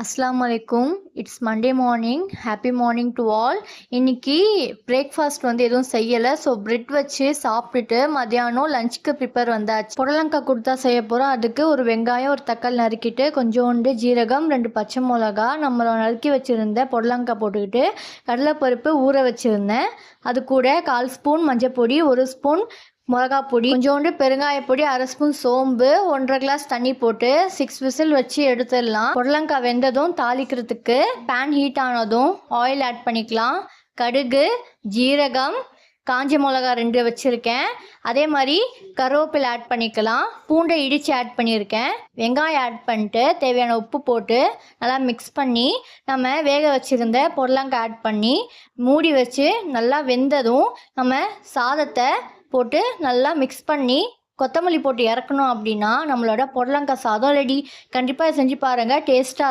அஸ்ஸலாமு அலைக்கும். It's Monday morning. Happy morning to all. இன்னைக்கு பிரேக்ஃபாஸ்ட் எதுவும் செய்யலை. ஸோ பிரெட் வச்சு சாப்பிட்டுட்டு மதியானம் லஞ்சுக்கு ப்ரிப்பேர் வந்தாச்சு. புடலங்காய் கொடுத்தா செய்ய போகிறோம். அதுக்கு ஒரு வெங்காயம், ஒரு தக்காளி நறுக்கிட்டு, கொஞ்சோண்டு ஜீரகம், 2 பச்சை மிளகா, நம்ம நறுக்கி வச்சுருந்த புடலங்காய் போட்டுக்கிட்டு, கடலைப்பருப்பு ஊற வச்சுருந்தேன். அது கூட 1/4 ஸ்பூன் மஞ்சள் பொடி, 1 ஸ்பூன் மிளகா பொடி, கொஞ்சோண்டு பெருங்காயப்பொடி, 1/2 ஸ்பூன் சோம்பு, 1/2 கிளாஸ் தண்ணி போட்டு 6 விசில் வச்சு எடுத்துடலாம். புடலங்காய் வெந்ததும் தாளிக்கிறதுக்கு பேன் ஹீட் ஆனதும் ஆயில் ஆட் பண்ணிக்கலாம். கடுகு, ஜீரகம், காஞ்ச மிளகா 2 வச்சுருக்கேன். அதே மாதிரி கருவேப்பிலை ஆட் பண்ணிக்கலாம். பூண்டை இடித்து ஆட் பண்ணியிருக்கேன். வெங்காயம் ஆட் பண்ணிட்டு தேவையான உப்பு போட்டு நல்லா மிக்ஸ் பண்ணி நம்ம வேக வச்சுருந்த புடலங்காய் ஆட் பண்ணி மூடி வச்சு நல்லா வெந்ததும் நம்ம சாதத்தை போட்டு நல்லா மிக்ஸ் பண்ணி கொத்தமல்லி போட்டு இறக்கணும். அப்படின்னா நம்மளோட புடலங்காய் சாதம் ரெடி. கண்டிப்பாக செஞ்சு பாருங்கள், டேஸ்ட்டாக